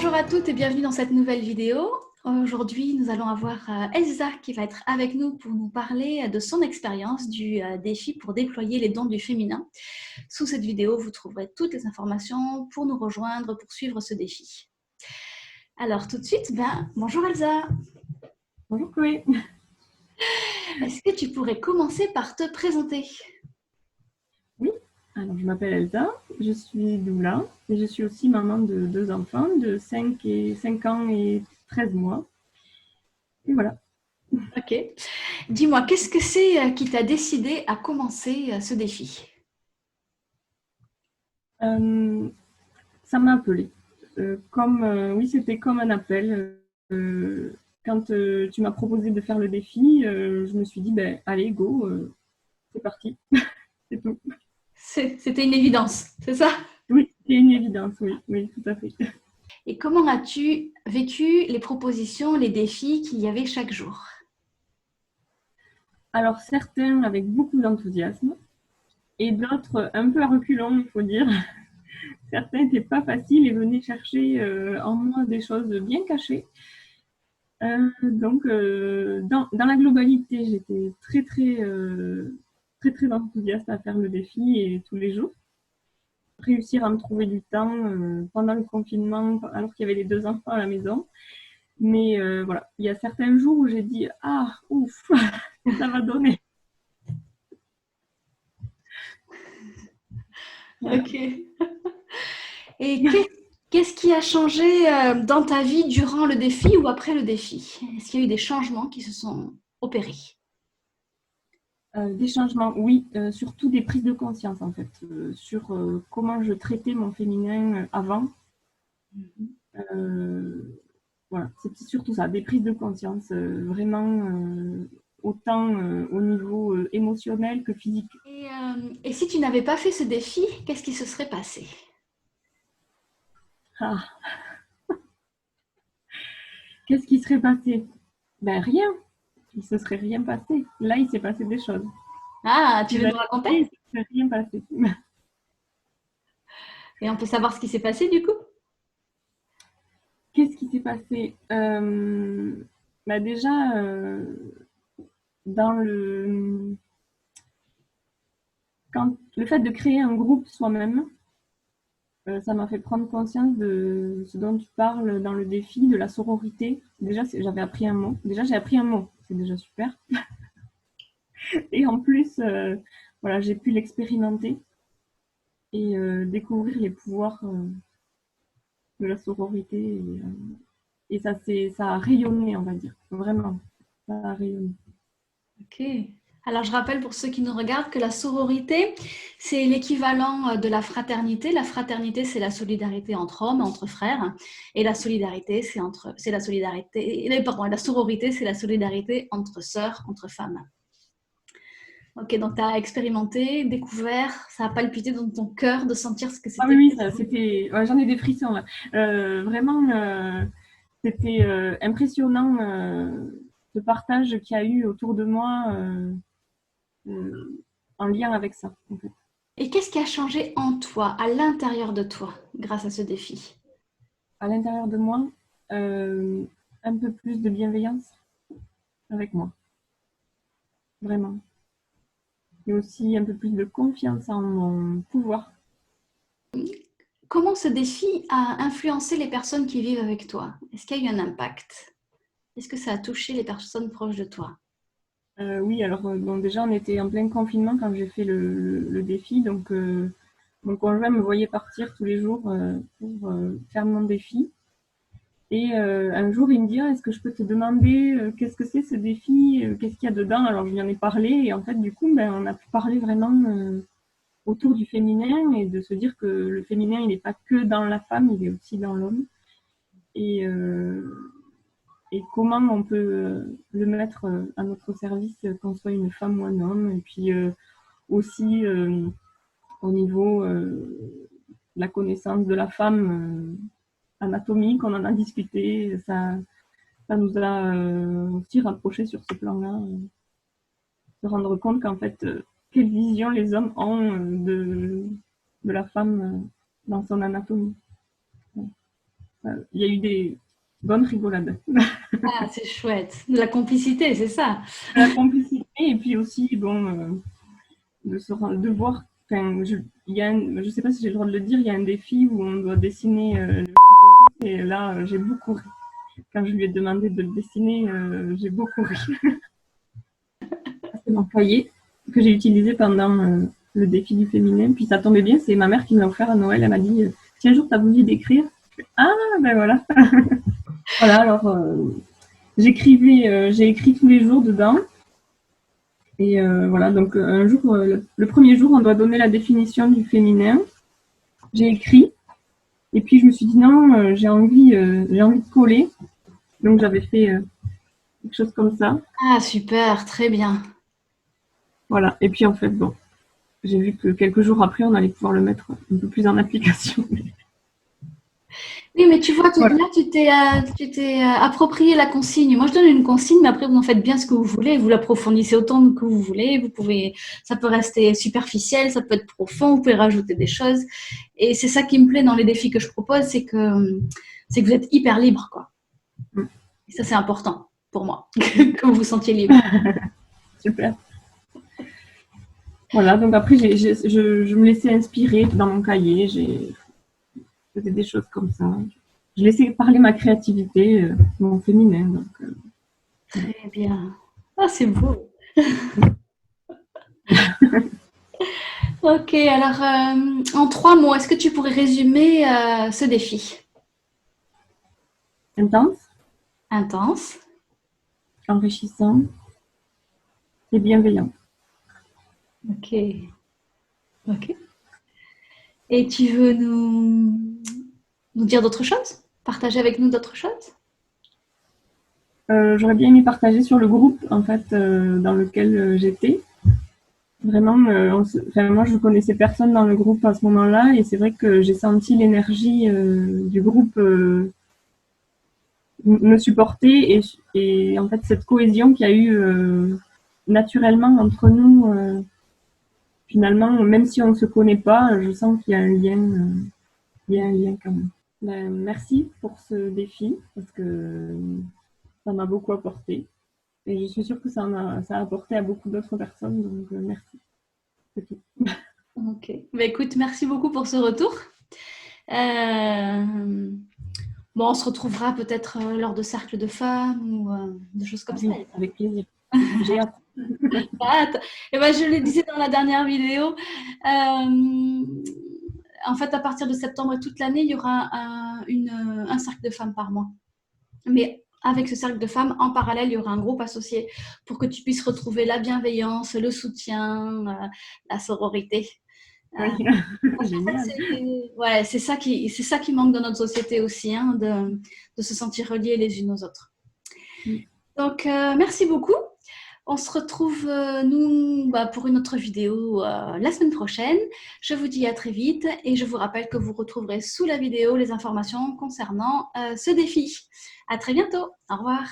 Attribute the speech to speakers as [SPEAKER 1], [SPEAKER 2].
[SPEAKER 1] Bonjour à toutes et bienvenue dans cette nouvelle vidéo. Aujourd'hui, nous allons avoir Elsa qui va être avec nous pour nous parler de son expérience du défi pour déployer les dons du féminin. Sous cette vidéo, vous trouverez toutes les informations pour nous rejoindre, pour suivre ce défi. Alors tout de suite, bonjour Elsa.
[SPEAKER 2] Bonjour Chloé.
[SPEAKER 1] Est-ce que tu pourrais commencer par te présenter?
[SPEAKER 2] Oui, alors je m'appelle Elsa, je suis doula et je suis aussi maman de 2 enfants de 5 ans et 13 mois. Et voilà.
[SPEAKER 1] Ok. Dis-moi, qu'est-ce que c'est qui t'a décidé à commencer ce défi?
[SPEAKER 2] Ça m'a appelée. Oui, c'était comme un appel. Quand tu m'as proposé de faire le défi, je me suis dit, allez, go, c'est parti. C'est tout.
[SPEAKER 1] C'était une évidence, c'est ça?
[SPEAKER 2] Oui, c'est une évidence, oui, tout à fait.
[SPEAKER 1] Et comment as-tu vécu les propositions, les défis qu'il y avait chaque jour?
[SPEAKER 2] Alors certains avec beaucoup d'enthousiasme et d'autres un peu à reculons, il faut dire. Certains n'étaient pas faciles et venaient chercher en moi des choses bien cachées. Dans la globalité, j'étais très enthousiaste à faire le défi et tous les jours. Réussir à me trouver du temps pendant le confinement, alors qu'il y avait les 2 enfants à la maison. Mais voilà, il y a certains jours où j'ai dit « Ah, ouf, ça va donner ». Voilà.
[SPEAKER 1] Ok. Et qu'est-ce qui a changé dans ta vie durant le défi ou après le défi? Est-ce qu'il y a eu des changements qui se sont opérés?
[SPEAKER 2] Des changements, oui, surtout des prises de conscience en fait, sur comment je traitais mon féminin avant. Voilà, c'est surtout ça, des prises de conscience, vraiment autant au niveau émotionnel que physique.
[SPEAKER 1] Et si tu n'avais pas fait ce défi, qu'est-ce qui se serait passé?
[SPEAKER 2] Ah, qu'est-ce qui serait passé? Ben rien, il se serait rien passé. Là, il s'est passé des choses.
[SPEAKER 1] Ah, tu
[SPEAKER 2] Si
[SPEAKER 1] veux nous
[SPEAKER 2] j'avais
[SPEAKER 1] raconter?
[SPEAKER 2] fait, il ne se serait rien passé.
[SPEAKER 1] Et on peut savoir ce qui s'est passé du coup?
[SPEAKER 2] Qu'est-ce qui s'est passé? Déjà, dans le fait de créer un groupe soi-même, ça m'a fait prendre conscience de ce dont tu parles dans le défi, de la sororité. Déjà, j'avais appris un mot. Déjà, j'ai appris un mot. C'est déjà super. Et en plus, voilà, j'ai pu l'expérimenter et découvrir les pouvoirs de la sororité. Et ça a rayonné, on va dire. Vraiment, ça a rayonné.
[SPEAKER 1] Ok. Alors, je rappelle pour ceux qui nous regardent que la sororité, c'est l'équivalent de la fraternité. La fraternité, c'est la solidarité entre hommes, entre frères. Et la solidarité, c'est la solidarité, pardon, la sororité, c'est la solidarité entre sœurs, entre femmes. Ok, donc tu as expérimenté, découvert, ça a palpité dans ton cœur de sentir ce que
[SPEAKER 2] Ah
[SPEAKER 1] c'était.
[SPEAKER 2] oui, c'était. Ouais, j'en ai des frissons là. Vraiment, c'était impressionnant ce partage qu'il y a eu autour de moi en lien avec ça, en fait.
[SPEAKER 1] Et qu'est-ce qui a changé en toi, à l'intérieur de toi, grâce à ce défi?
[SPEAKER 2] À l'intérieur de moi, euh, un peu plus de bienveillance avec moi, vraiment. Et aussi un peu plus de confiance en mon pouvoir.
[SPEAKER 1] Comment ce défi a influencé les personnes qui vivent avec toi? Est-ce qu'il y a eu un impact? Est-ce que ça a touché les personnes proches de toi?
[SPEAKER 2] Oui, alors bon, déjà, on était en plein confinement quand j'ai fait le défi, donc mon conjoint me voyait partir tous les jours pour faire mon défi. Et un jour, il me dit, ah, est-ce que je peux te demander qu'est-ce que c'est ce défi, qu'est-ce qu'il y a dedans? Alors, je lui en ai parlé et en fait, du coup, on a pu parler vraiment autour du féminin et de se dire que le féminin, il n'est pas que dans la femme, il est aussi dans l'homme. Et, euh, et comment on peut le mettre à notre service, qu'on soit une femme ou un homme. Et puis aussi au niveau de la connaissance de la femme anatomique, on en a discuté, ça nous a aussi rapprochés sur ce plan-là, se rendre compte qu'en fait, quelle vision les hommes ont de la femme dans son anatomie. Ouais. Il y a eu des bonnes rigolades.
[SPEAKER 1] Ah, c'est chouette. De la complicité, c'est ça.
[SPEAKER 2] La complicité, et puis aussi, bon, de voir, enfin, je sais pas si j'ai le droit de le dire, il y a un défi où on doit dessiner le clitoris, et là, j'ai beaucoup ri. Quand je lui ai demandé de le dessiner, j'ai beaucoup ri. C'est mon cahier que j'ai utilisé pendant le défi du féminin, puis ça tombait bien, c'est ma mère qui me l'a offert à Noël, elle m'a dit si un jour tu as voulu d'écrire, ah ben voilà. Voilà, alors j'ai écrit tous les jours dedans. Et voilà, donc un jour, le premier jour, on doit donner la définition du féminin. J'ai écrit, et puis je me suis dit non, j'ai envie de coller. Donc j'avais fait quelque chose comme ça.
[SPEAKER 1] Ah, super, très bien.
[SPEAKER 2] Voilà, et puis en fait, bon, j'ai vu que quelques jours après, on allait pouvoir le mettre un peu plus en application.
[SPEAKER 1] Oui, mais tu vois,
[SPEAKER 2] Voilà.
[SPEAKER 1] là, tu t'es approprié la consigne. Moi, je donne une consigne, mais après, vous en faites bien ce que vous voulez. Vous l'approfondissez autant que vous voulez. Vous pouvez, ça peut rester superficiel, ça peut être profond. Vous pouvez rajouter des choses. Et c'est ça qui me plaît dans les défis que je propose, c'est que vous êtes hyper libre, quoi. Et ça, c'est important pour moi, que vous vous sentiez libre.
[SPEAKER 2] Super. Voilà, donc après, je me laissais inspirer dans mon cahier. J'ai fait des choses comme ça. Je laissais parler ma créativité, mon féminin. Donc,
[SPEAKER 1] Très bien. Ah, c'est beau. Ok, alors en 3 mots, est-ce que tu pourrais résumer ce défi?
[SPEAKER 2] intense,
[SPEAKER 1] Intense.
[SPEAKER 2] enrichissant et bienveillant.
[SPEAKER 1] Ok. Ok. Et tu veux nous dire d'autres choses? Partager avec nous d'autres choses?
[SPEAKER 2] J'aurais bien aimé partager sur le groupe en fait dans lequel j'étais. Vraiment, moi je connaissais personne dans le groupe à ce moment-là et c'est vrai que j'ai senti l'énergie du groupe me supporter et en fait cette cohésion qu'il y a eu naturellement entre nous. Finalement, même si on ne se connaît pas, je sens qu'il y a un lien, il y a un lien quand même. Ben, merci pour ce défi parce que ça m'a beaucoup apporté. Et je suis sûre que ça a apporté à beaucoup d'autres personnes, donc merci. C'est tout.
[SPEAKER 1] Ok. Bah, écoute, merci beaucoup pour ce retour. Bon, on se retrouvera peut-être lors de cercles de femmes ou de choses comme ça.
[SPEAKER 2] Oui, avec plaisir. J'ai hâte.
[SPEAKER 1] Et ben, je le disais dans la dernière vidéo. En fait, à partir de septembre et toute l'année, il y aura un cercle de femmes par mois. Mais avec ce cercle de femmes, en parallèle, il y aura un groupe associé pour que tu puisses retrouver la bienveillance, le soutien, la sororité.
[SPEAKER 2] Oui. Génial.
[SPEAKER 1] Ouais, c'est ça qui manque dans notre société aussi, hein, de se sentir reliés les unes aux autres. Donc, merci beaucoup. On se retrouve, nous, pour une autre vidéo la semaine prochaine. Je vous dis à très vite et je vous rappelle que vous retrouverez sous la vidéo les informations concernant ce défi. À très bientôt. Au revoir.